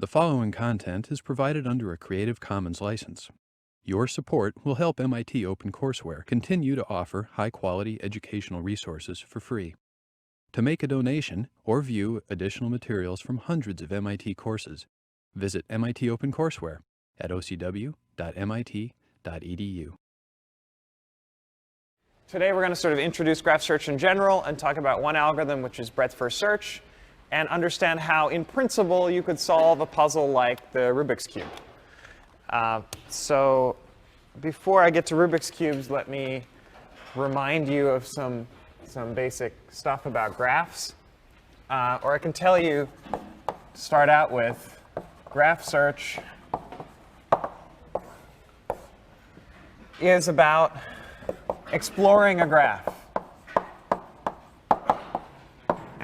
The following content is provided under a Creative Commons license. Your support will help MIT OpenCourseware continue to offer high-quality educational resources for free. To make a donation or view additional materials from hundreds of MIT courses, visit MIT OpenCourseware at ocw.mit.edu. Today we're going to sort of introduce graph search in general and talk about one algorithm, which is breadth-first search, and understand how, in principle, you could solve a puzzle like the Rubik's Cube. So before I get to Rubik's Cubes, let me remind you of some basic stuff about graphs. Or I can tell you, to start out with, graph search is about exploring a graph.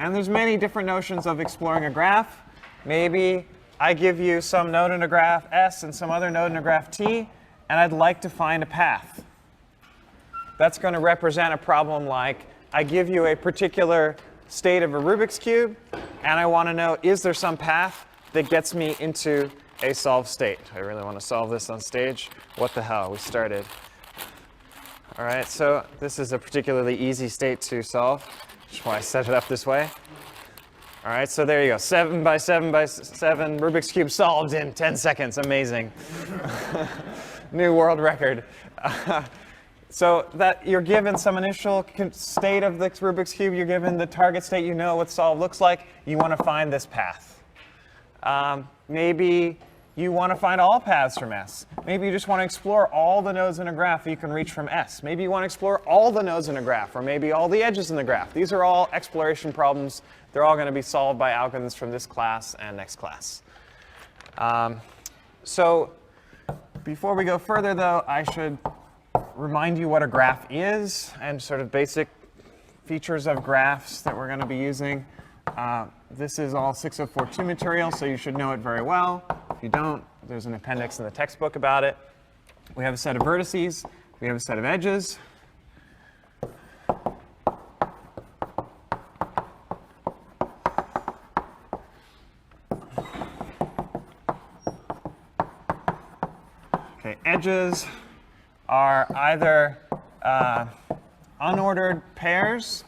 And there's many different notions of exploring a graph. Maybe I give you some node in a graph S and some other node in a graph T, and I'd like to find a path. That's going to represent a problem like I give you a particular state of a Rubik's Cube, and I want to know, is there some path that gets me into a solved state? I really want to solve this on stage. What the hell? We started. All right, so this is a particularly easy state to solve. That's why I set it up this way. All right, so there you go. 7 by 7 by 7 Rubik's Cube solved in 10 seconds. Amazing. New world record. So that you're given some initial state of the Rubik's Cube. You're given the target state. You know what solve looks like. You want to find this path. Maybe you want to find all paths from S. Maybe you just want to explore all the nodes in a graph that you can reach from S. Maybe you want to explore all the nodes in a graph, or maybe all the edges in the graph. These are all exploration problems. They're all going to be solved by algorithms from this class and next class. So before we go further, though, I should remind you what a graph is and sort of basic features of graphs that we're going to be using. This is all 6042 material, so you should know it very well. If you don't, there's an appendix in the textbook about it. We have a set of vertices. We have a set of edges. Okay, edges are either unordered pairs,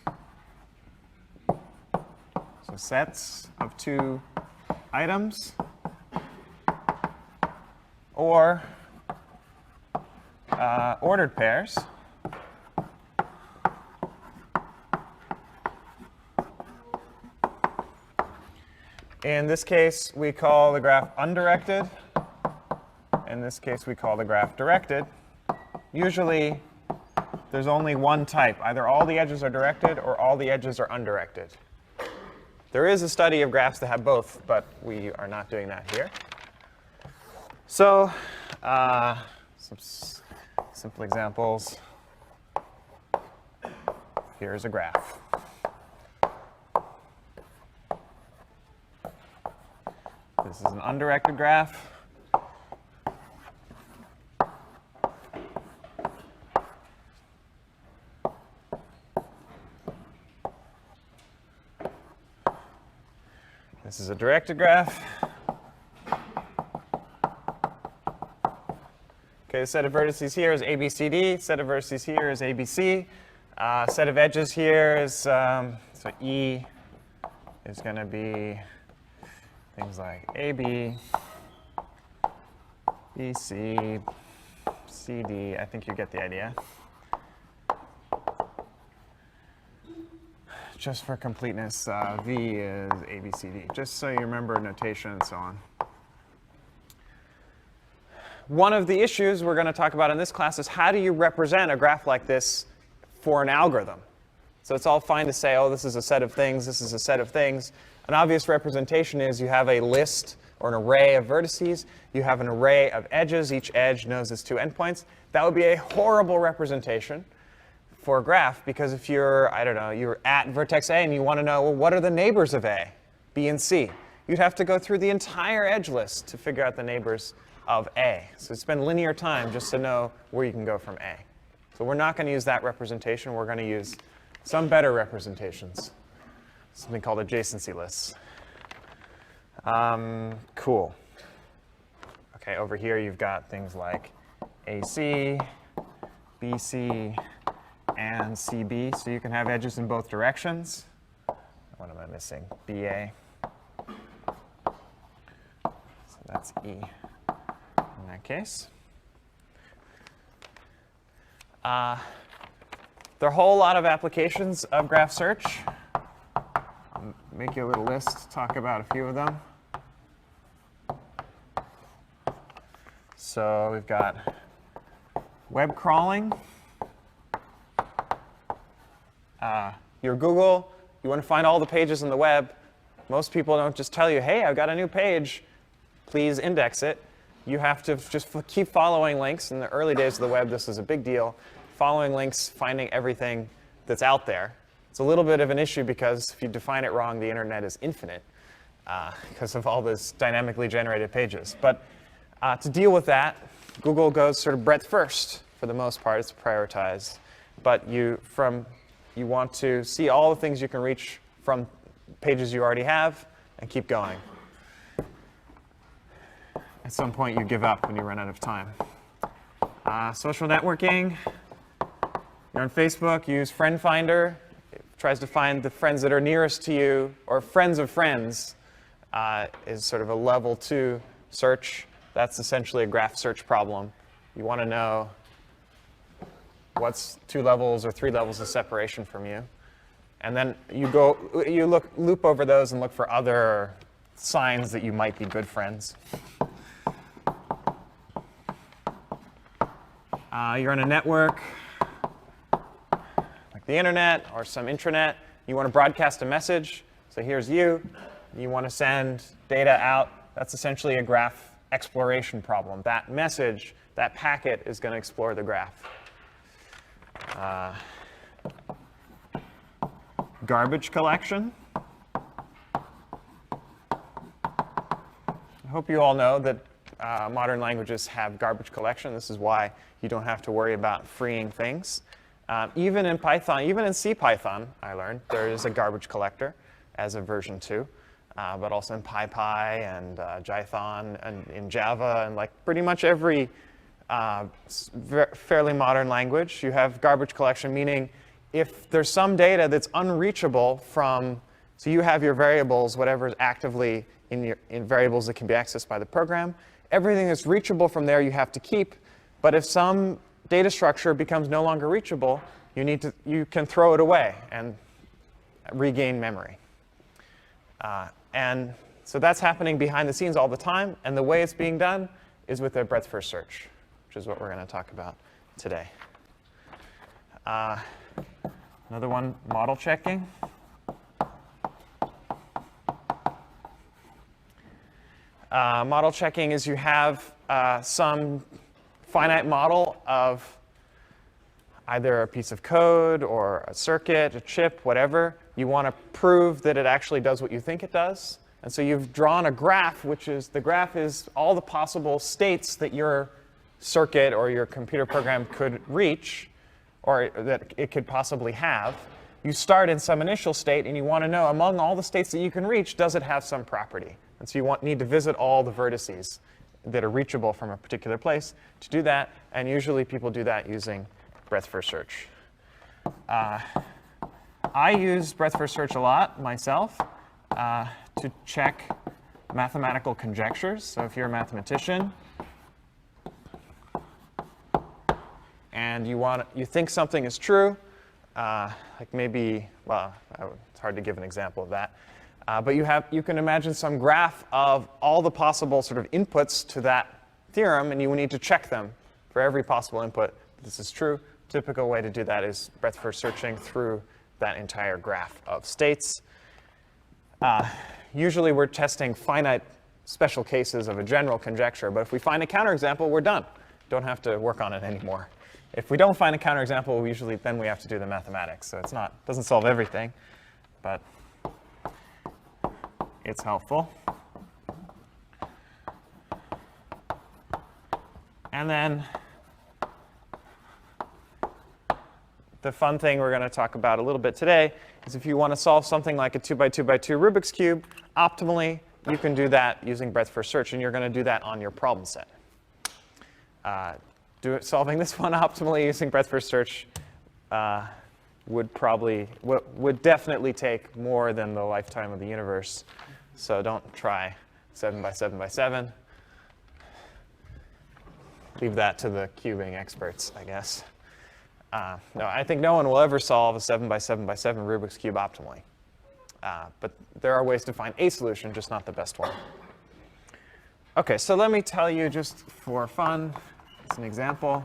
so sets of two items, or ordered pairs. In this case, we call the graph undirected. In this case, we call the graph directed. Usually, there's only one type. Either all the edges are directed or all the edges are undirected. There is a study of graphs that have both, but we are not doing that here. So some simple examples. Here's a graph. This is an undirected graph. This is a directed graph. Okay, the set of vertices here is ABCD. Set of vertices here is ABC. Set of edges here is, so E is going to be things like AB, BC, CD. I think you get the idea. Just for completeness, V is ABCD, just so you remember notation and so on. One of the issues we're going to talk about in this class is how do you represent a graph like this for an algorithm? So it's all fine to say, oh, this is a set of things, this is a set of things. An obvious representation is you have a list or an array of vertices. You have an array of edges. Each edge knows its two endpoints. That would be a horrible representation for a graph, because if you're, I don't know, you're at vertex A and you want to know, well, what are the neighbors of A, B, and C? You'd have to go through the entire edge list to figure out the neighbors of A. So spend linear time just to know where you can go from A. So we're not going to use that representation. We're going to use some better representations, something called adjacency lists. Cool. Okay, over here you've got things like AC, BC, and CB, so you can have edges in both directions. What am I missing? BA. So that's E in that case. There are a whole lot of applications of graph search. I'll make you a little list, talk about a few of them. So we've got web crawling. Your Google, you want to find all the pages in the web. Most people don't just tell you, hey, I've got a new page, please index it. You have to just keep following links. In the early days of the web, this was a big deal. Following links, finding everything that's out there. It's a little bit of an issue because if you define it wrong, the internet is infinite because of all those dynamically generated pages. But to deal with that, Google goes sort of breadth first for the most part. It's prioritized. But you want to see all the things you can reach from pages you already have and keep going. At some point, you give up when you run out of time. Social networking. You're on Facebook, you use Friend Finder. It tries to find the friends that are nearest to you, or friends of friends is sort of a level 2 search. That's essentially a graph search problem. You want to know what's 2 levels or 3 levels of separation from you. And then you loop over those and look for other signs that you might be good friends. You're on a network, like the internet or some intranet. You want to broadcast a message. So here's you. You want to send data out. That's essentially a graph exploration problem. That message, that packet is going to explore the graph. Garbage collection. I hope you all know that modern languages have garbage collection. This is why you don't have to worry about freeing things. Even in Python, even in CPython, I learned, there is a garbage collector as a version 2. But also in PyPy and Jython and in Java and like pretty much every fairly modern language, you have garbage collection, meaning if there's some data that's unreachable from, so you have your variables, whatever is actively in variables that can be accessed by the program, everything that's reachable from there you have to keep. But if some data structure becomes no longer reachable, you can throw it away and regain memory. And so that's happening behind the scenes all the time. And the way it's being done is with a breadth first search, which is what we're going to talk about today. Another one, model checking. Model checking is you have some finite model of either a piece of code or a circuit, a chip, whatever. You want to prove that it actually does what you think it does. And so you've drawn a graph, which is, the graph is all the possible states that your circuit or your computer program could reach, or that it could possibly have. You start in some initial state, and you want to know, among all the states that you can reach, does it have some property? And so you need to visit all the vertices that are reachable from a particular place to do that. And usually people do that using breadth first search. I use breadth first search a lot myself to check mathematical conjectures. So if you're a mathematician and you think something is true, like maybe, well, it's hard to give an example of that. But you can imagine some graph of all the possible sort of inputs to that theorem, and you need to check them for every possible input. This is true. Typical way to do that is breadth first searching through that entire graph of states. Usually we're testing finite special cases of a general conjecture, but if we find a counterexample, we're done. Don't have to work on it anymore. If we don't find a counterexample, then we have to do the mathematics. So doesn't solve everything, but it's helpful. And then the fun thing we're going to talk about a little bit today is if you want to solve something like a 2x2x2 Rubik's Cube optimally, you can do that using breadth first search, and you're going to do that on your problem set. Solving this one optimally using breadth first search would definitely take more than the lifetime of the universe. So don't try 7 by 7 by 7. Leave that to the cubing experts, I guess. No, I think no one will ever solve a 7 by 7 by 7 Rubik's Cube optimally. But there are ways to find a solution, just not the best one. OK, so let me tell you just for fun, as an example,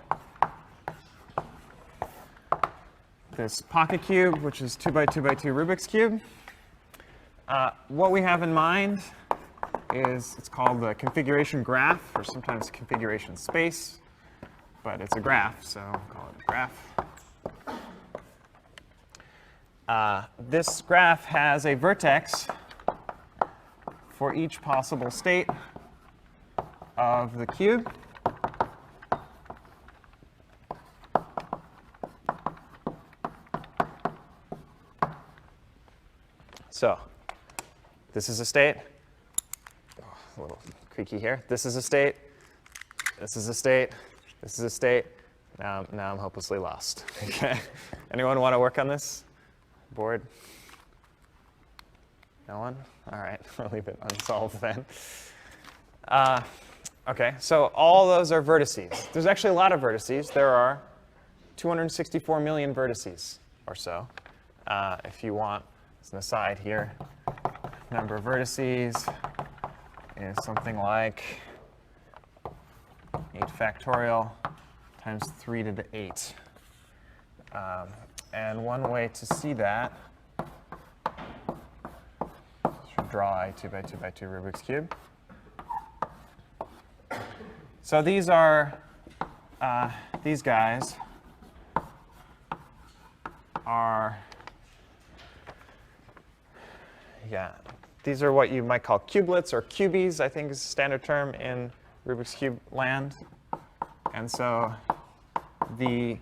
this pocket cube, which is 2 by 2 by 2 Rubik's Cube. What we have in mind is it's called the configuration graph, or sometimes configuration space. But it's a graph, so I'll call it a graph. This graph has a vertex for each possible state of the cube. So this is a state. Oh, a little creaky here. This is a state. This is a state. This is a state. Now I'm hopelessly lost. Okay. Anyone want to work on this? Bored? No one? All right. I'll leave it unsolved then. OK, so all those are vertices. There's actually a lot of vertices. There are 264 million vertices or so. If you want, as an aside here, number of vertices is something like 8 factorial times 3 to the 8. And one way to see that is to draw a 2 by 2 by 2 Rubik's Cube. So these are, these guys are, these are what you might call cubelets or cubies, I think is a standard term in Rubik's Cube land. And so there's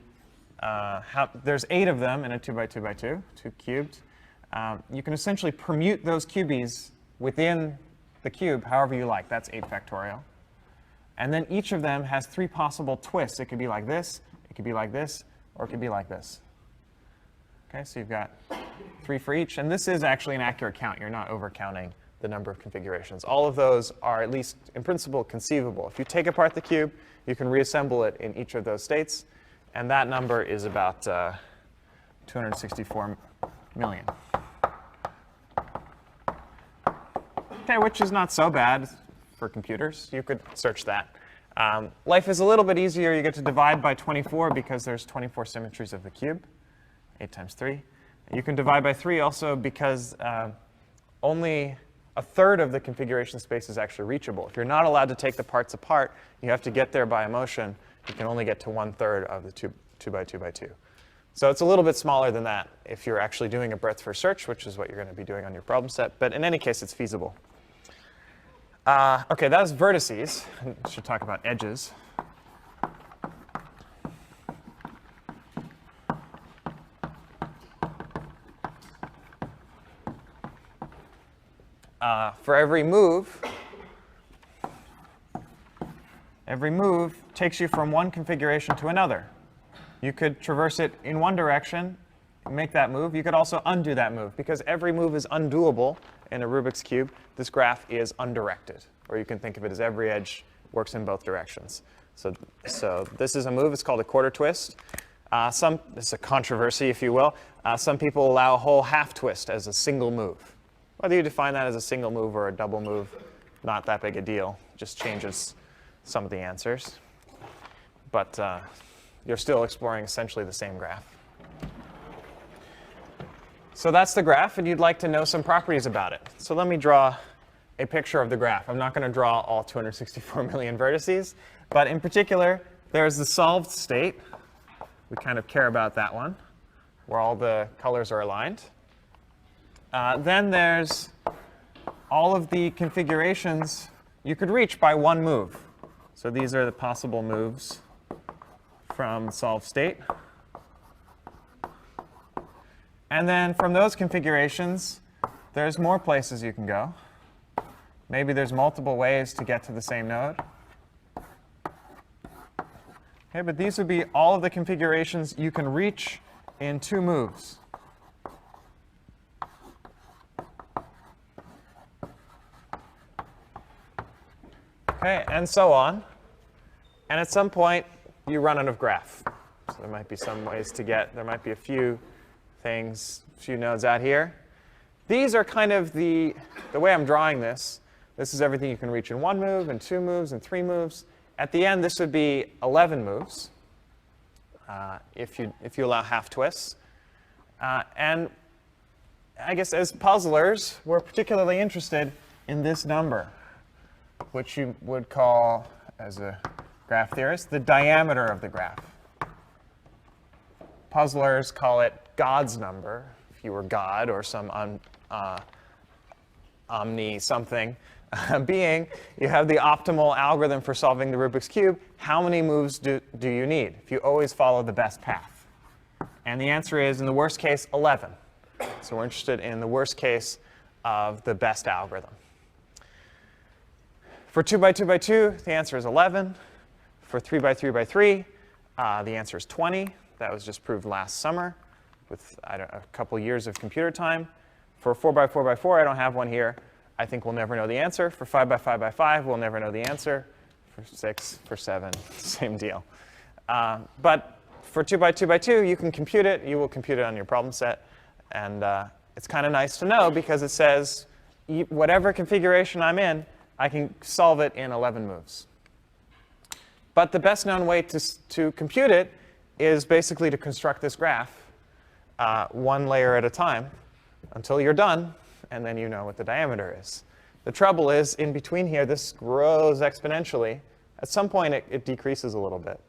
8 of them in a 2 by 2 by 2, 2 cubed. You can essentially permute those cubies within the cube however you like. That's 8 factorial. And then each of them has 3 possible twists. It could be like this, it could be like this, or it could be like this. OK, so you've got 3 for each. And this is actually an accurate count. You're not overcounting the number of configurations. All of those are, at least in principle, conceivable. If you take apart the cube, you can reassemble it in each of those states. And that number is about 264 million. OK, which is not so bad for computers. You could search that. Life is a little bit easier. You get to divide by 24 because there's 24 symmetries of the cube, 8 times 3. You can divide by 3 also because only a third of the configuration space is actually reachable. If you're not allowed to take the parts apart, you have to get there by a motion. You can only get to 1/3 of the 2 by 2 by 2. So it's a little bit smaller than that if you're actually doing a breadth first search, which is what you're going to be doing on your problem set. But in any case, it's feasible. OK, that's vertices. I should talk about edges. For every move takes you from one configuration to another. You could traverse it in one direction, make that move. You could also undo that move. Because every move is undoable in a Rubik's Cube, this graph is undirected. Or you can think of it as every edge works in both directions. So this is a move. It's called a quarter twist. This is a controversy, if you will. Some people allow a whole half twist as a single move. Whether you define that as a single move or a double move, not that big a deal. Just changes some of the answers. But you're still exploring essentially the same graph. So that's the graph, and you'd like to know some properties about it. So let me draw a picture of the graph. I'm not going to draw all 264 million vertices. But in particular, there's the solved state. We kind of care about that one, where all the colors are aligned. Then there's all of the configurations you could reach by one move. So these are the possible moves from solved state. And then from those configurations, there's more places you can go. Maybe there's multiple ways to get to the same node. Okay, but these would be all of the configurations you can reach in 2 moves. Okay, and so on. And at some point, you run out of graph. So there might be some ways to get, there might be a few things, a few nodes out here. These are kind of the way I'm drawing this. This is everything you can reach in 1 move, and 2 moves, and 3 moves. At the end, this would be 11 moves if you allow half twists. And I guess as puzzlers, we're particularly interested in this number, which you would call, as a graph theorist, the diameter of the graph. Puzzlers call it God's number. If you were God or some omni-something being, you have the optimal algorithm for solving the Rubik's Cube. How many moves do you need if you always follow the best path? And the answer is, in the worst case, 11. So we're interested in the worst case of the best algorithm. For 2 by 2 by 2, the answer is 11. For 3 by 3 by 3, the answer is 20. That was just proved last summer with a couple years of computer time. For 4 by 4 by 4, I don't have one here. I think we'll never know the answer. For 5 by 5 by 5, we'll never know the answer. For 6, for 7, same deal. But for 2 by 2 by 2, you can compute it. You will compute it on your problem set. And it's kind of nice to know because it says whatever configuration I'm in, I can solve it in 11 moves. But the best known way to compute it is basically to construct this graph 1 layer at a time until you're done, and then you know what the diameter is. The trouble is, in between here, this grows exponentially. At some point, it decreases a little bit.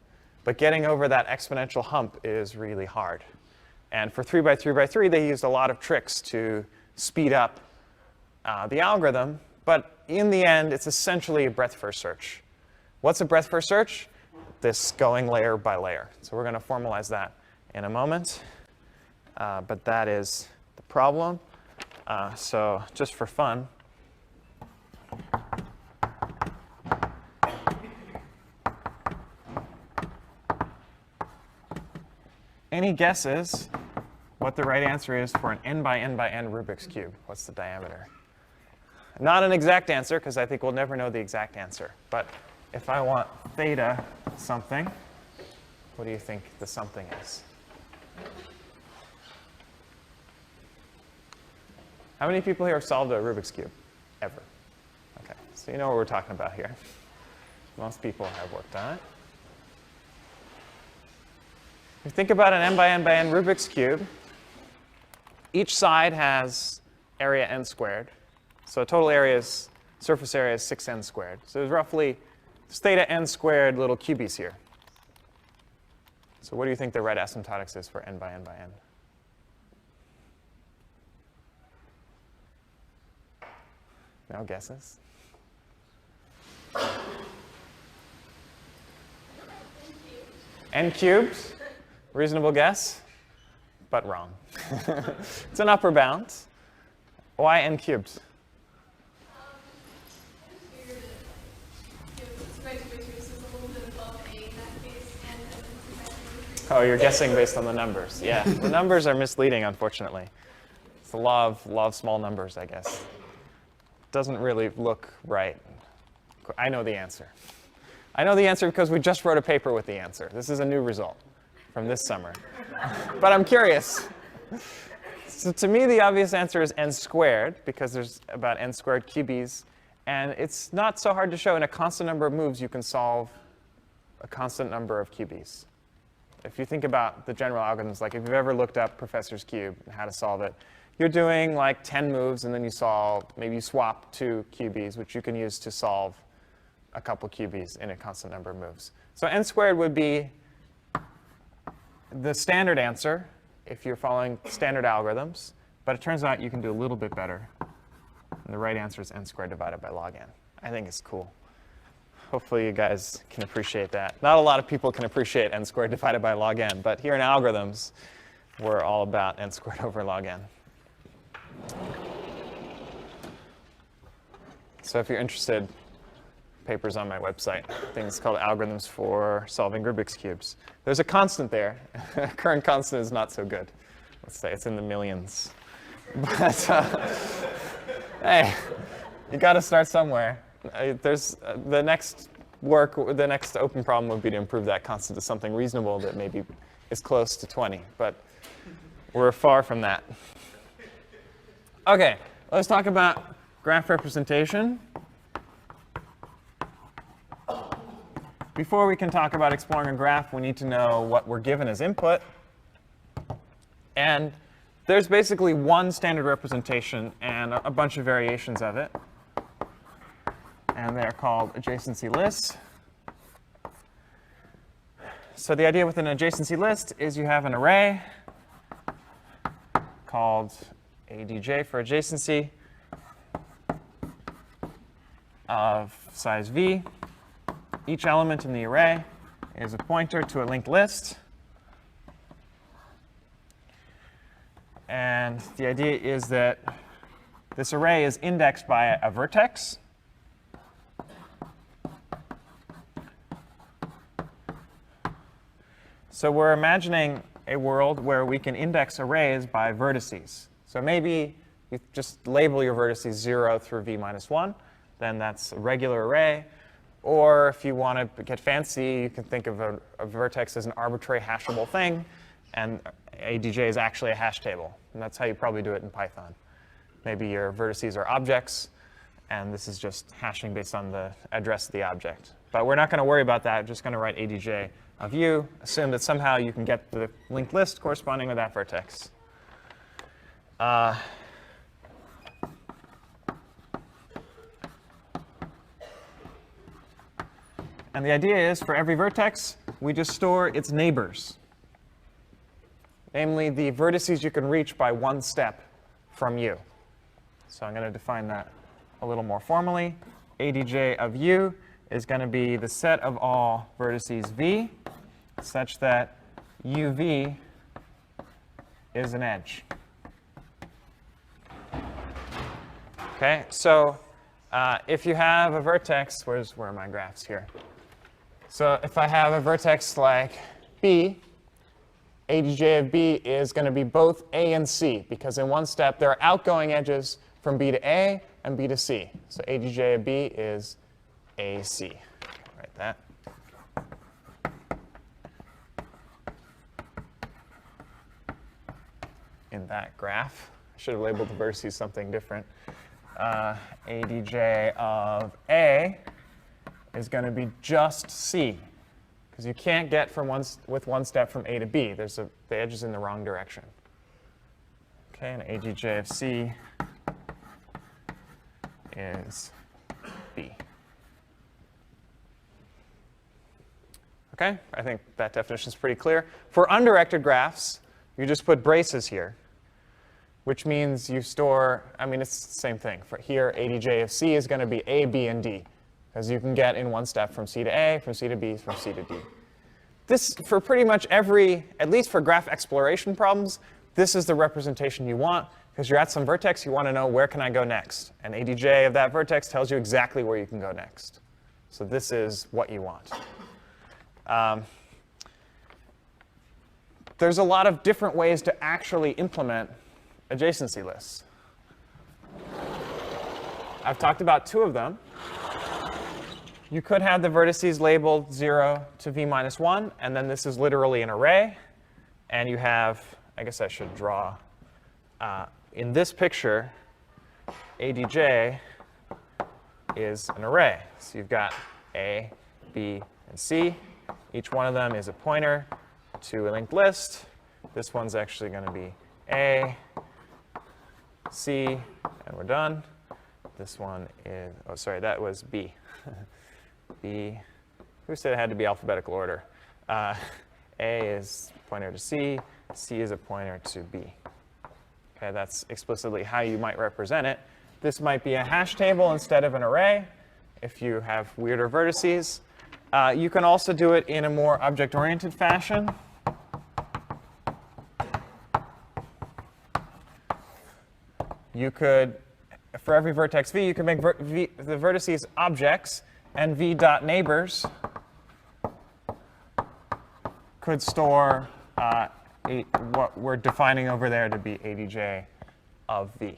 But getting over that exponential hump is really hard. And for 3 by 3 by 3, they used a lot of tricks to speed up the algorithm. But in the end, it's essentially a breadth-first search. What's a breadth-first search? This going layer by layer. So we're going to formalize that in a moment. But that is the problem. So just for fun, any guesses what the right answer is for an n by n by n Rubik's Cube? What's the diameter? Not an exact answer, because I think we'll never know the exact answer. But if I want theta something, what do you think the something is? How many people here have solved a Rubik's Cube? Ever? OK, so you know what we're talking about here. Most people have worked on it. If you think about an n by n by n Rubik's Cube, each side has area n squared. So total surface area is 6n squared. So there's roughly theta n squared little cubies here. So what do you think the right asymptotics is for n by n by n? No guesses? N cubed? Reasonable guess? But wrong. It's an upper bound. Why n cubed? Oh, you're guessing based on the numbers. Yeah, the numbers are misleading, unfortunately. It's the law of small numbers, I guess. Doesn't really look right. I know the answer. I know the answer because we just wrote a paper with the answer. This is a new result from this summer. But I'm curious. So to me, the obvious answer is n squared, because there's about n squared cubies. And it's not so hard to show. In a constant number of moves, you can solve a constant number of cubies. If you think about the general algorithms, like if you've ever looked up Professor's Cube and how to solve it, you're doing like 10 moves, and then you solve, maybe you swap 2 cubies, which you can use to solve a couple cubies in a constant number of moves. So n squared would be the standard answer if you're following standard algorithms. But it turns out you can do a little bit better. And the right answer is n squared divided by log n. I think it's cool. Hopefully you guys can appreciate that. Not a lot of people can appreciate n squared divided by log n. But here in algorithms, we're all about n squared over log n. So if you're interested, papers on my website, things called algorithms for solving Rubik's Cubes. There's a constant there. Current constant is not so good. Let's say it's in the millions. But hey, you got to start somewhere. There's the next open problem would be to improve that constant to something reasonable that maybe is close to 20, but we're far from that. Okay, let's talk about graph representation. Before we can talk about exploring a graph, we need to know what we're given as input. And there's basically one standard representation and a bunch of variations of it. And they're called adjacency lists. So the idea with an adjacency list is you have an array called ADJ for adjacency of size v. Each element in the array is a pointer to a linked list. And the idea is that this array is indexed by a vertex. So we're imagining a world where we can index arrays by vertices. So maybe you just label your vertices 0 through v minus 1. Then that's a regular array. Or if you want to get fancy, you can think of a vertex as an arbitrary hashable thing. And ADJ is actually a hash table. And that's how you probably do it in Python. Maybe your vertices are objects. And this is just hashing based on the address of the object. But we're not going to worry about that. We're just going to write ADJ of u. Assume that somehow you can get the linked list corresponding with that vertex. And the idea is, for every vertex, we just store its neighbors, namely the vertices you can reach by one step from u. So I'm going to define that a little more formally. ADJ of u is going to be the set of all vertices v such that uv is an edge. OK, so if you have a vertex, where are my graphs here? So if I have a vertex like b, ADJ of b is going to be both a and c, because in one step there are outgoing edges from b to a and b to c. So ADJ of b is AC. Write that. In that graph, I should have labeled the vertices something different. ADJ of A is going to be just C, because you can't get from with one step from A to B. The edge is in the wrong direction. Okay, and ADJ of C is B. Okay, I think that definition is pretty clear. For undirected graphs, you just put braces here, which means you store, I mean, it's the same thing. For here, ADJ of C is going to be A, B, and D, because you can get in one step from C to A, from C to B, from C to D. This, for pretty much every, at least for graph exploration problems, this is the representation you want, because you're at some vertex, you want to know where can I go next. And ADJ of that vertex tells you exactly where you can go next. So this is what you want. There's a lot of different ways to actually implement adjacency lists. I've talked about two of them. You could have the vertices labeled 0 to v minus 1, and then this is literally an array. And you have, I guess I should draw, in this picture, ADJ is an array. So you've got A, B, and C. Each one of them is a pointer to a linked list. This one's actually going to be A, C, and we're done. This one is, oh, sorry, that was B. B, who said it had to be alphabetical order? A is pointer to C. C is a pointer to B. Okay, that's explicitly how you might represent it. This might be a hash table instead of an array if you have weirder vertices. You can also do it in a more object-oriented fashion. You could for every vertex v, you can make the vertices objects, and v dot neighbors could store what we're defining over there to be ADJ of v.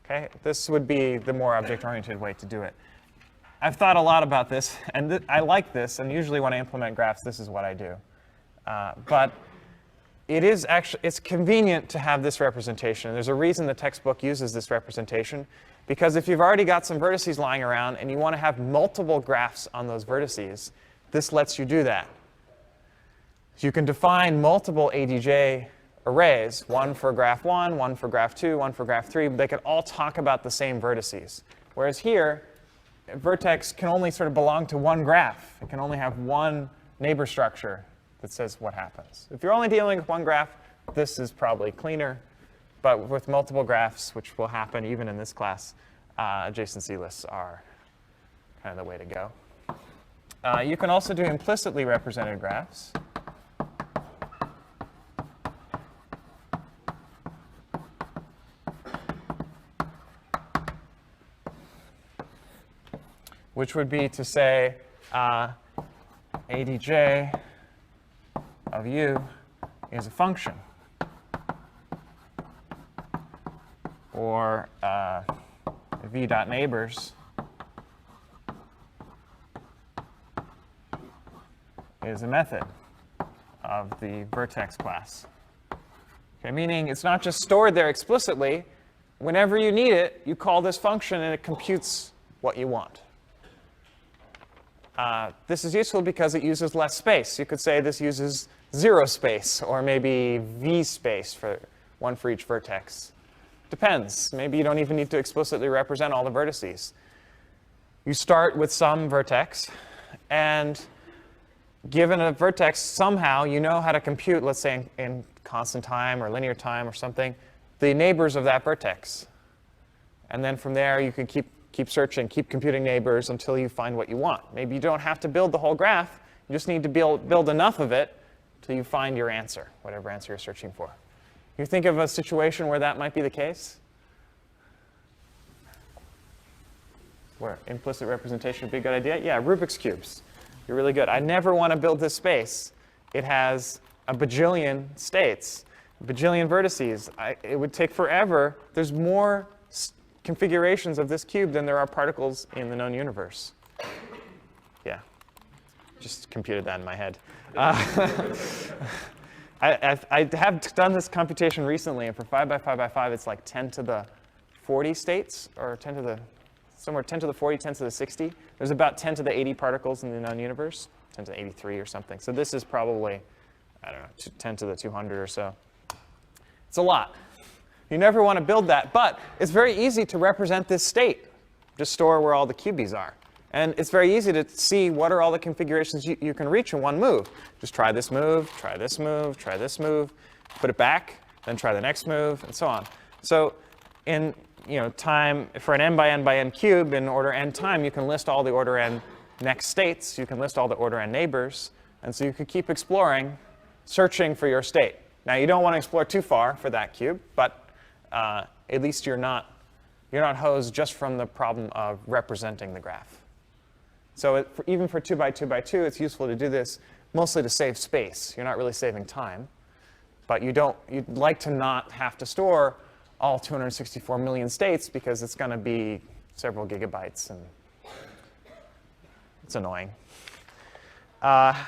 Okay, this would be the more object-oriented way to do it. I've thought a lot about this, and I like this, and usually when I implement graphs, this is what I do. But it's convenient to have this representation. There's a reason the textbook uses this representation, because if you've already got some vertices lying around and you want to have multiple graphs on those vertices, this lets you do that. So you can define multiple ADJ arrays, one for graph 1, one for graph 2, one for graph 3. They can all talk about the same vertices. Whereas here, a vertex can only sort of belong to one graph. It can only have one neighbor structure that says what happens. If you're only dealing with one graph, this is probably cleaner. But with multiple graphs, which will happen even in this class, adjacency lists are kind of the way to go. You can also do implicitly represented graphs. Which would be to say ADJ of u is a function, or v dot neighbors is a method of the vertex class. Okay, meaning it's not just stored there explicitly. Whenever you need it, you call this function and it computes what you want. This is useful because it uses less space. You could say this uses 0 space, or maybe v space, one for each vertex. Depends. Maybe you don't even need to explicitly represent all the vertices. You start with some vertex, and given a vertex, somehow you know how to compute, let's say in constant time or linear time or something, the neighbors of that vertex. And then from there, you can keep searching, keep computing neighbors until you find what you want. Maybe you don't have to build the whole graph. You just need to build enough of it until you find your answer, whatever answer you're searching for. You think of a situation where that might be the case? Where implicit representation would be a good idea? Yeah, Rubik's Cubes. You're really good. I never want to build this space. It has a bajillion states, a bajillion vertices. It would take forever. There's more configurations of this cube than there are particles in the known universe. Yeah, just computed that in my head. I have done this computation recently, and for 5 by 5 by 5, it's like 10 to the 40 states, or 10 to the, somewhere 10 to the 40, 10 to the 60. There's about 10 to the 80 particles in the known universe, 10 to the 83 or something. So this is probably, I don't know, 10 to the 200 or so. It's a lot. You never want to build that, but it's very easy to represent this state. Just store where all the cubies are. And it's very easy to see what are all the configurations you can reach in one move. Just try this move, try this move, try this move, put it back, then try the next move, and so on. So in time, for an n by n cube, in order n time, you can list all the order n next states. You can list all the order n neighbors. And so you could keep exploring, searching for your state. Now, you don't want to explore too far for that cube, but at least you're not hosed just from the problem of representing the graph. So even for 2 by 2 by 2, it's useful to do this mostly to save space. You're not really saving time. But you'd like to not have to store all 264 million states, because it's going to be several gigabytes, and it's annoying.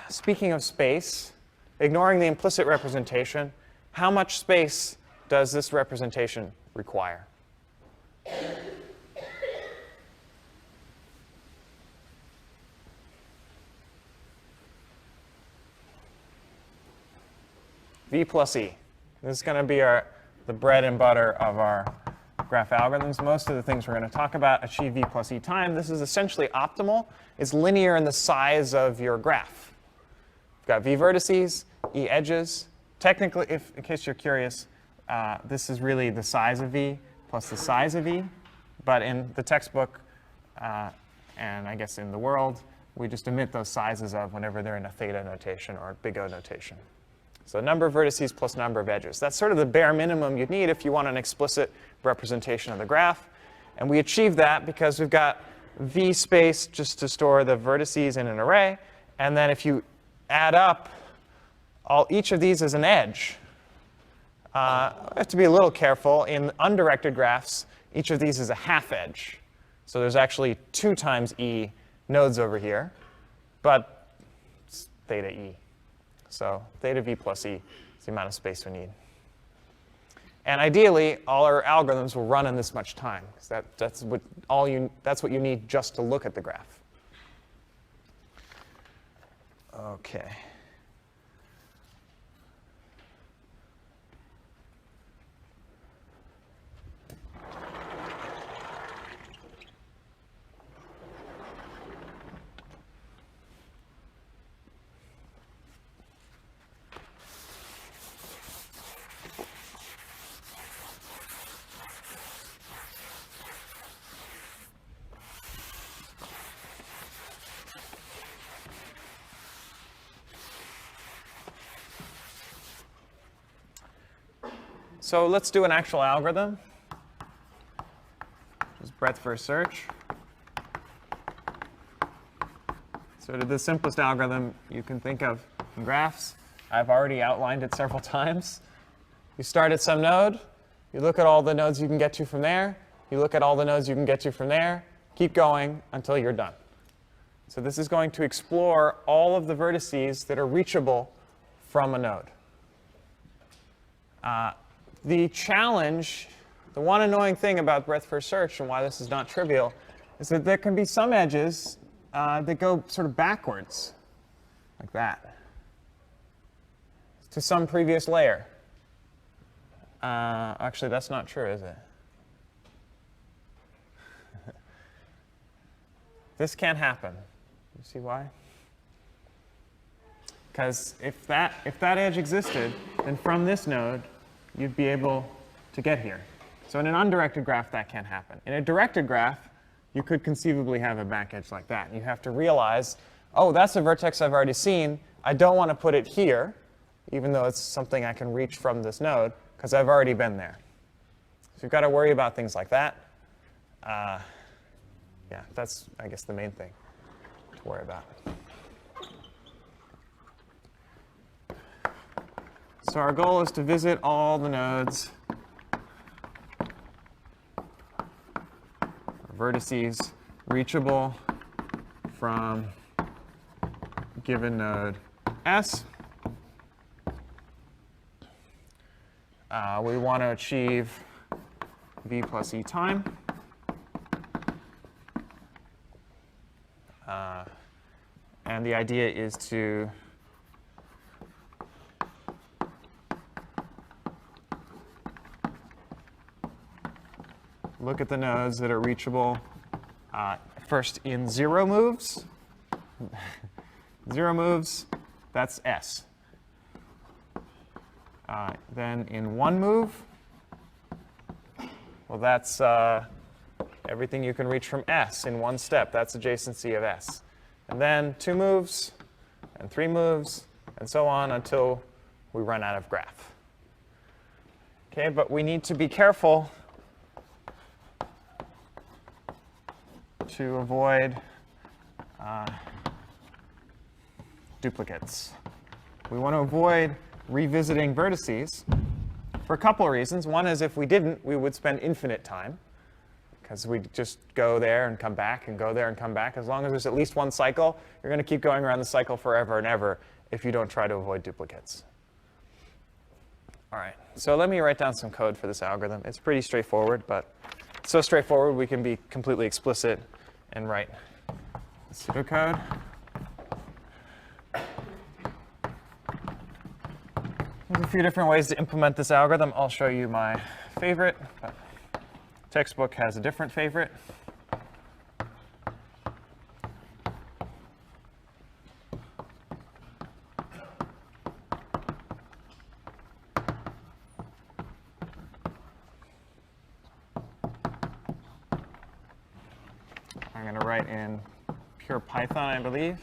Speaking of space, ignoring the implicit representation, how much space does this representation require? V plus E. This is going to be the bread and butter of our graph algorithms. Most of the things we're going to talk about achieve V plus E time. This is essentially optimal. It's linear in the size of your graph. You've got V vertices, E edges. Technically, in case you're curious, this is really the size of V plus the size of E. But in the textbook, and I guess in the world, we just omit those sizes of whenever they're in a theta notation or a big O notation. So number of vertices plus number of edges. That's sort of the bare minimum you'd need if you want an explicit representation of the graph. And we achieve that because we've got v space just to store the vertices in an array. And then if you add up each of these as an edge, we have to be a little careful. In undirected graphs, each of these is a half edge. So there's actually 2 times e nodes over here, but it's theta e. So theta v plus e is the amount of space we need. And ideally, all our algorithms will run in this much time, because that's what you need just to look at the graph. OK. So let's do an actual algorithm. Just breadth first search. So to the simplest algorithm you can think of in graphs, I've already outlined it several times. You start at some node. You look at all the nodes you can get to from there. You look at all the nodes you can get to from there. Keep going until you're done. So this is going to explore all of the vertices that are reachable from a node. The challenge, the one annoying thing about breadth first search and why this is not trivial, is that there can be some edges that go sort of backwards, like that, to some previous layer. Actually, that's not true, is it? This can't happen. You see why? Because if that edge existed, then from this node, you'd be able to get here. So in an undirected graph, that can't happen. In a directed graph, you could conceivably have a back edge like that. You have to realize, oh, that's a vertex I've already seen. I don't want to put it here, even though it's something I can reach from this node, because I've already been there. So you've got to worry about things like that. Yeah, that's, I guess, the main thing to worry about. So our goal is to visit all the nodes, vertices reachable from given node S. We want to achieve v plus e time. And the idea is to look at the nodes that are reachable first in 0 moves. 0 moves, that's S. Then in 1 move, well, that's everything you can reach from S in 1 step. That's adjacency of S. And then 2 moves, and 3 moves, and so on until we run out of graph. OK, but we need to be careful to avoid duplicates. We want to avoid revisiting vertices for a couple of reasons. One is if we didn't, we would spend infinite time, because we'd just go there and come back and go there and come back. As long as there's at least 1 cycle, you're going to keep going around the cycle forever and ever if you don't try to avoid duplicates. All right, so let me write down some code for this algorithm. It's pretty straightforward, but it's so straightforward we can be completely explicit and write pseudocode. There's a few different ways to implement this algorithm. I'll show you my favorite, but textbook has a different favorite. I'm going to write in pure Python, I believe.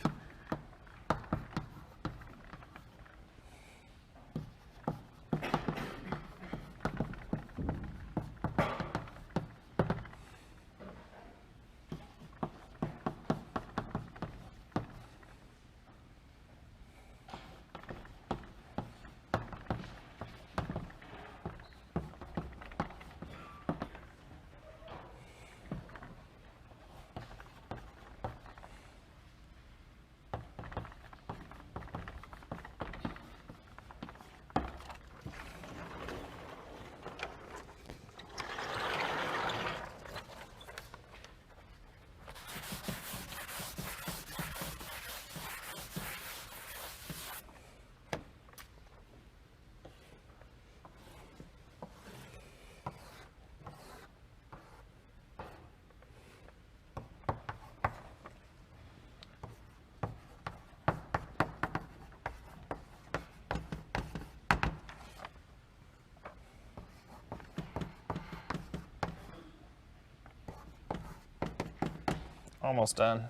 Almost done.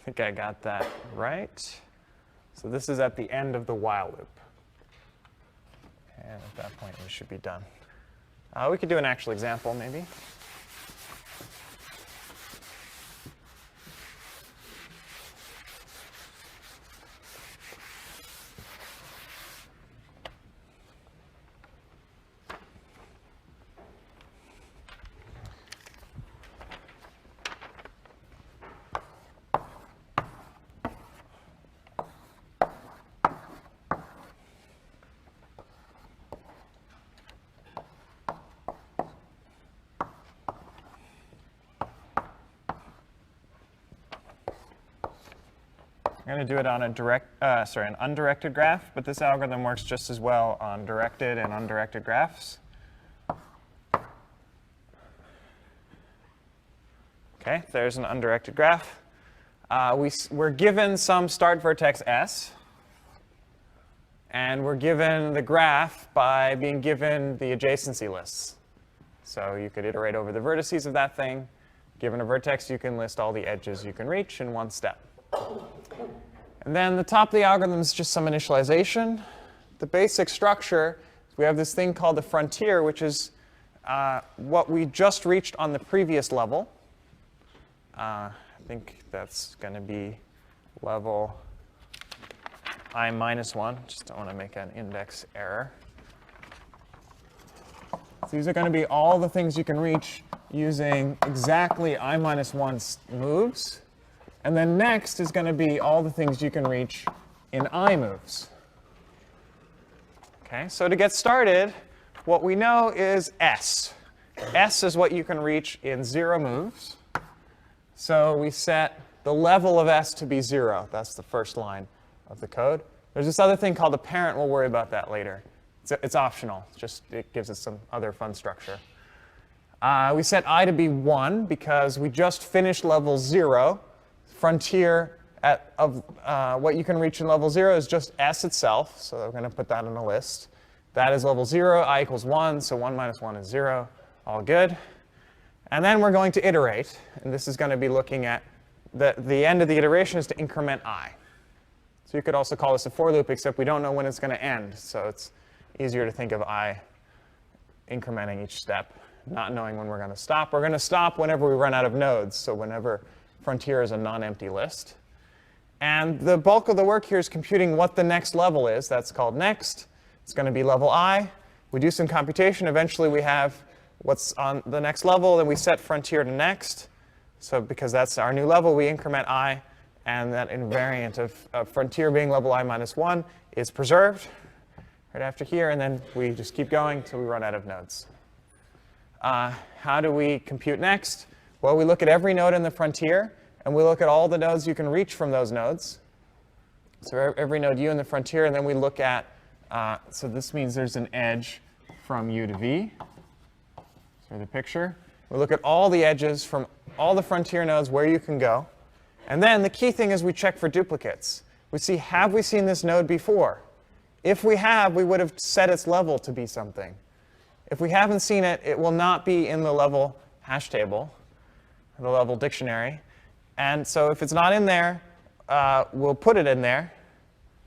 I think I got that right. So this is at the end of the while loop. And at that point, we should be done. We could do an actual example, maybe. I'm going to do it on an undirected graph, but this algorithm works just as well on directed and undirected graphs. Okay, there's an undirected graph. We're given some start vertex S, and we're given the graph by being given the adjacency lists. So you could iterate over the vertices of that thing. Given a vertex, you can list all the edges you can reach in one step. And then the top of the algorithm is just some initialization. The basic structure is we have this thing called the frontier, which is what we just reached on the previous level. I think that's going to be level I minus 1. Just don't want to make an index error. So these are going to be all the things you can reach using exactly I minus 1 moves. And then next is going to be all the things you can reach in I moves. Okay, so to get started, what we know is S. S is what you can reach in 0 moves. So we set the level of S to be 0. That's the first line of the code. There's this other thing called the parent. We'll worry about that later. It's optional. It gives us some other fun structure. We set I to be 1 because we just finished level 0. Frontier of what you can reach in level 0 is just S itself. So we're going to put that in a list. That is level 0. I equals 1. So 1 minus 1 is 0. All good. And then we're going to iterate. And this is going to be looking at the end of the iteration is to increment I. So you could also call this a for loop, except we don't know when it's going to end. So it's easier to think of I incrementing each step, not knowing when we're going to stop. We're going to stop whenever we run out of nodes. So whenever frontier is a non-empty list. And the bulk of the work here is computing what the next level is. That's called next. It's going to be level I. We do some computation. Eventually, we have what's on the next level. Then we set frontier to next. So because that's our new level, we increment I. And that invariant of frontier being level I minus 1 is preserved right after here. And then we just keep going until we run out of nodes. How do we compute next? Well, we look at every node in the frontier, and we look at all the nodes you can reach from those nodes. So every node U in the frontier, and then we look at, so this means there's an edge from U to V. So the picture. We look at all the edges from all the frontier nodes where you can go. And then the key thing is we check for duplicates. We see, have we seen this node before? If we have, we would have set its level to be something. If we haven't seen it, it will not be in the level hash table, the level dictionary. And so if it's not in there, we'll put it in there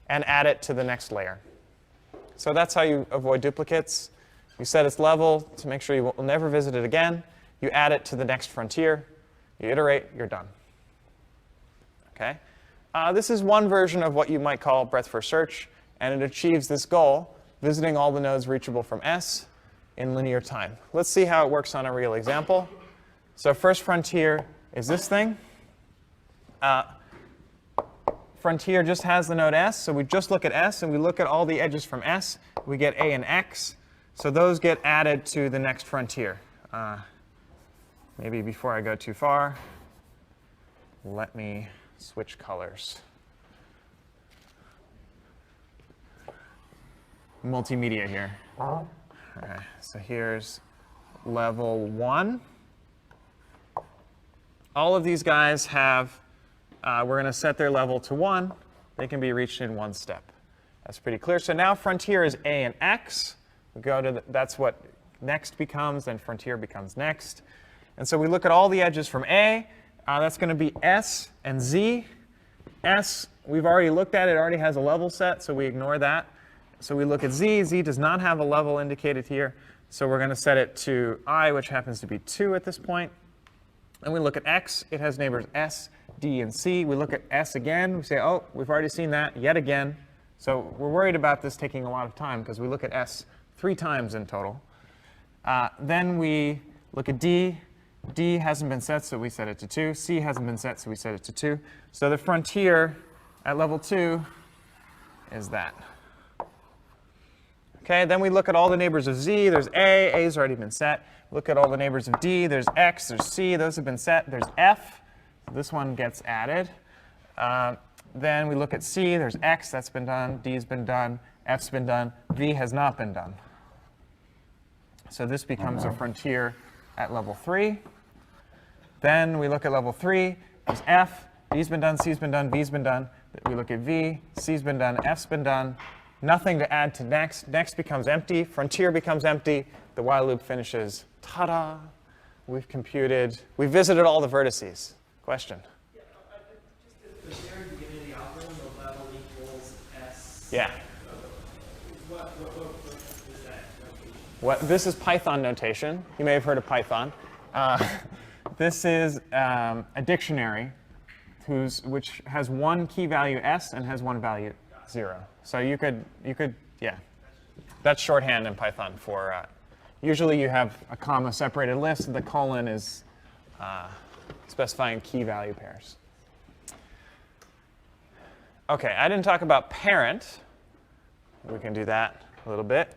and add it to the next layer. So that's how you avoid duplicates. You set its level to make sure you will never visit it again. You add it to the next frontier. You iterate. You're done. Okay? This is one version of what you might call breadth first search. And it achieves this goal, visiting all the nodes reachable from S in linear time. Let's see how it works on a real example. So first frontier is this thing. Frontier just has the node S, so we just look at S, and we look at all the edges from S. We get A and X. So those get added to the next frontier. maybe before I go too far, let me switch colors. Multimedia here. All right, so here's level 1. All of these guys have, we're going to set their level to 1. They can be reached in 1 step. That's pretty clear. So now frontier is A and X. We go to that's what next becomes, then frontier becomes next. And so we look at all the edges from A. That's going to be S and Z. S, we've already looked at it. It already has a level set, so we ignore that. So we look at Z. Z does not have a level indicated here. So we're going to set it to I, which happens to be 2 at this point. And we look at X. It has neighbors S, D, and C. We look at S again. We say, oh, we've already seen that yet again. So we're worried about this taking a lot of time because we look at S 3 times in total. Then we look at D. D hasn't been set, so we set it to 2. C hasn't been set, so we set it to 2. So the frontier at level 2 is that. Okay, then we look at all the neighbors of Z. There's A. A's already been set. Look at all the neighbors of D. There's X. There's C. Those have been set. There's F. This one gets added. Then we look at C. There's X. That's been done. D's been done. F's been done. V has not been done. So this becomes a frontier at level 3. Then we look at level 3. There's F. D's been done. C's been done. V's been done. We look at V. C's been done. F's been done. Nothing to add to next. Next becomes empty. Frontier becomes empty. The while loop finishes. Ta-da! We've computed. We've visited all the vertices. Question? Yeah, just at the very beginning of the algorithm, the level equals S. Yeah. What is that notation? This is Python notation. You may have heard of Python. This is a dictionary which has one key value S and has one value 0. So you could, yeah. That's shorthand in Python for, usually you have a comma separated list, and the colon is specifying key value pairs. OK, I didn't talk about parent. We can do that a little bit.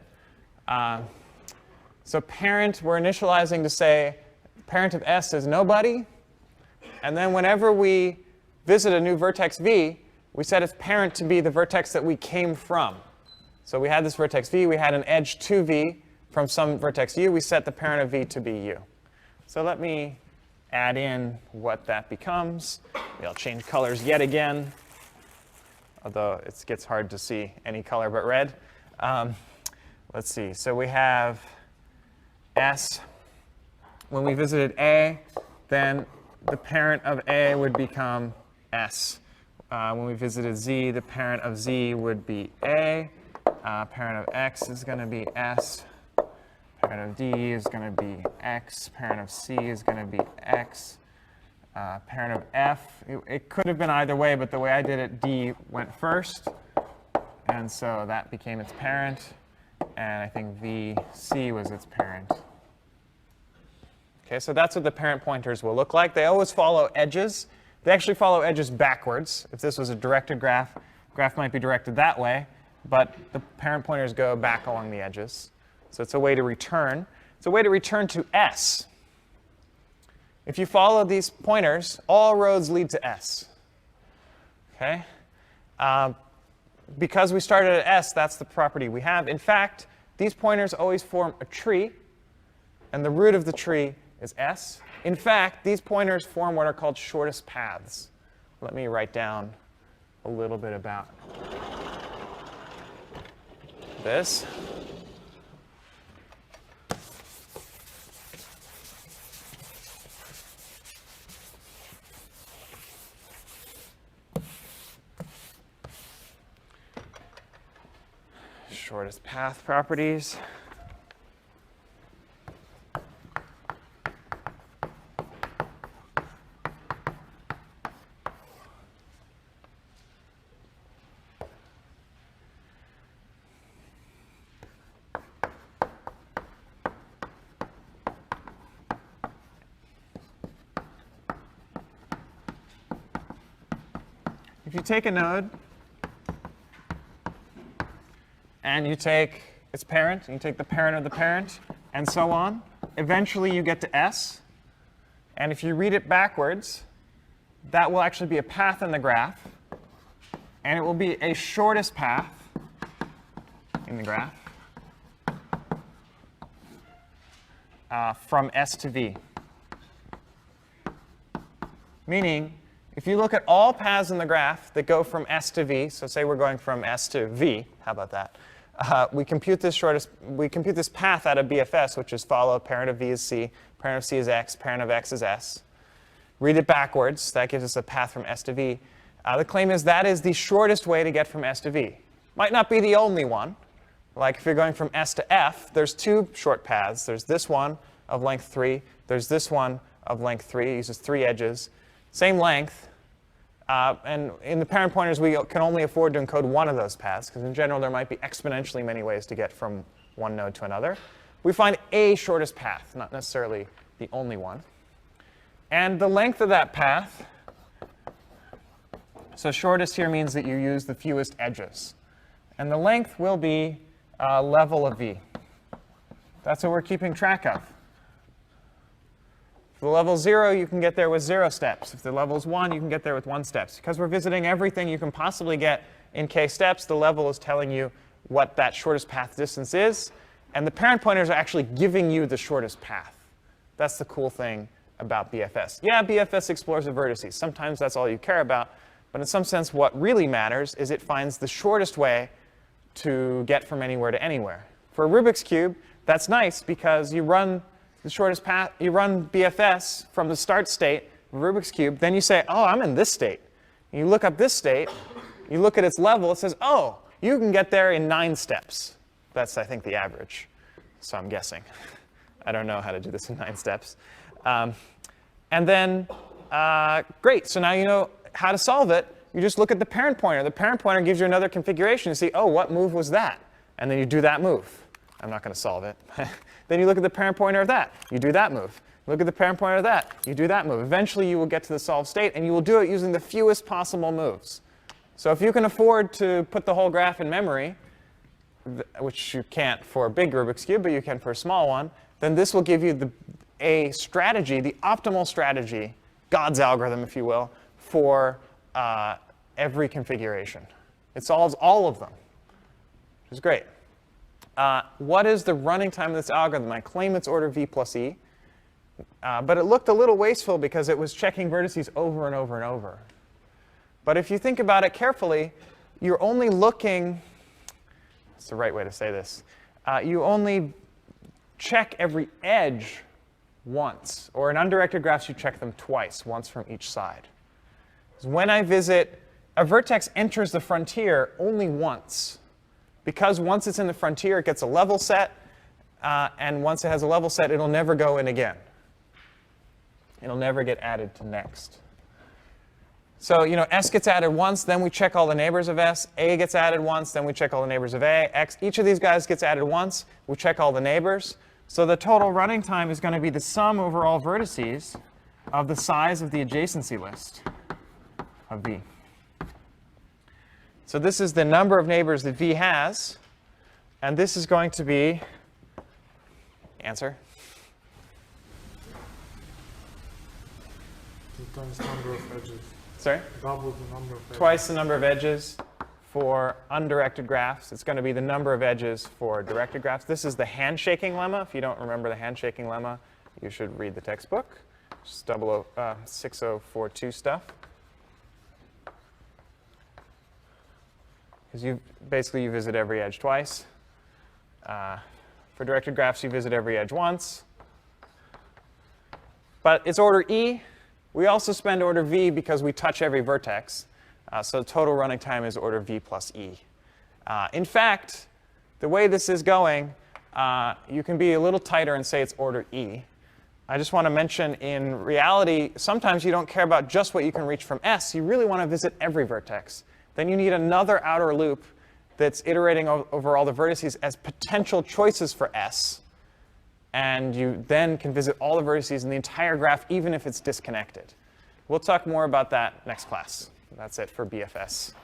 So parent, we're initializing to say parent of S is nobody. And then whenever we visit a new vertex V, we set its parent to be the vertex that we came from. So we had this vertex V. We had an edge to V from some vertex U. We set the parent of V to be U. So let me add in what that becomes. Maybe I'll change colors yet again, although it gets hard to see any color but red. Let's see. So we have S. When we visited A, then the parent of A would become S. When we visited Z, the parent of Z would be A. Parent of X is going to be S. Parent of D is going to be X. Parent of C is going to be X. Parent of F, it could have been either way, but the way I did it, D went first. And so that became its parent. And I think VC was its parent. OK, so that's what the parent pointers will look like. They always follow edges. They actually follow edges backwards. If this was a directed graph, graph might be directed that way. But the parent pointers go back along the edges. So it's a way to return. It's a way to return to S. If you follow these pointers, all roads lead to S. OK? Because we started at S, that's the property we have. In fact, these pointers always form a tree. And the root of the tree is S. In fact, these pointers form what are called shortest paths. Let me write down a little bit about this. Shortest path properties. If you take a node and you take its parent, and you take the parent of the parent, and so on, eventually you get to S. And if you read it backwards, that will actually be a path in the graph. And it will be a shortest path in the graph from S to V. Meaning, if you look at all paths in the graph that go from S to V, so say we're going from S to V, how about that? We compute this path out of BFS, which is follow, parent of V is C, parent of C is X, parent of X is S. Read it backwards. That gives us a path from S to V. The claim is that is the shortest way to get from S to V. Might not be the only one. Like if you're going from S to F, there's two short paths. There's this one of length 3. There's this one of length 3. It uses 3 edges. Same length. And in the parent pointers, we can only afford to encode one of those paths, because in general, there might be exponentially many ways to get from one node to another. We find a shortest path, not necessarily the only one. And the length of that path, so shortest here means that you use the fewest edges. And the length will be level of V. That's what we're keeping track of. If the level 0, you can get there with 0 steps. If the level is 1, you can get there with 1 step. Because we're visiting everything you can possibly get in k steps, the level is telling you what that shortest path distance is. And the parent pointers are actually giving you the shortest path. That's the cool thing about BFS. Yeah, BFS explores the vertices. Sometimes that's all you care about. But in some sense, what really matters is it finds the shortest way to get from anywhere to anywhere. For a Rubik's Cube, that's nice because you run the shortest path, you run BFS from the start state of Rubik's Cube, then you say, oh, I'm in this state. And you look up this state, you look at its level, it says, oh, you can get there in 9 steps. That's, I think, the average. So I'm guessing. I don't know how to do this in 9 steps. And then, great, so now you know how to solve it. You just look at the parent pointer. The parent pointer gives you another configuration. You see, oh, what move was that? And then you do that move. I'm not going to solve it. Then you look at the parent pointer of that. You do that move. Look at the parent pointer of that. You do that move. Eventually, you will get to the solved state, and you will do it using the fewest possible moves. So if you can afford to put the whole graph in memory, which you can't for a big Rubik's Cube, but you can for a small one, then this will give you a strategy, the optimal strategy, God's algorithm, if you will, for every configuration. It solves all of them, which is great. What is the running time of this algorithm? I claim it's order V plus E. But it looked a little wasteful because it was checking vertices over and over and over. But if you think about it carefully, you're only looking, that's the right way to say this, you only check every edge once. Or in undirected graphs, you check them twice, once from each side. When I visit, a vertex enters the frontier only once. Because once it's in the frontier, it gets a level set. And once it has a level set, it'll never go in again. It'll never get added to next. So S gets added once, then we check all the neighbors of S. A gets added once, then we check all the neighbors of A. X, each of these guys gets added once. We check all the neighbors. So the total running time is going to be the sum over all vertices of the size of the adjacency list of V. So this is the number of neighbors that V has. And this is going to be, answer? Times number of edges. Sorry? Double the number of edges. Twice the number of edges for undirected graphs. It's going to be the number of edges for directed graphs. This is the handshaking lemma. If you don't remember the handshaking lemma, you should read the textbook. Just 6042 stuff. Because you visit every edge twice. For directed graphs, you visit every edge once. But it's order E. We also spend order V because we touch every vertex. So total running time is order V plus E. In fact, the way this is going, you can be a little tighter and say it's order E. I just want to mention, in reality, sometimes you don't care about just what you can reach from S. You really want to visit every vertex. Then you need another outer loop that's iterating over all the vertices as potential choices for S. And you then can visit all the vertices in the entire graph, even if it's disconnected. We'll talk more about that next class. That's it for BFS.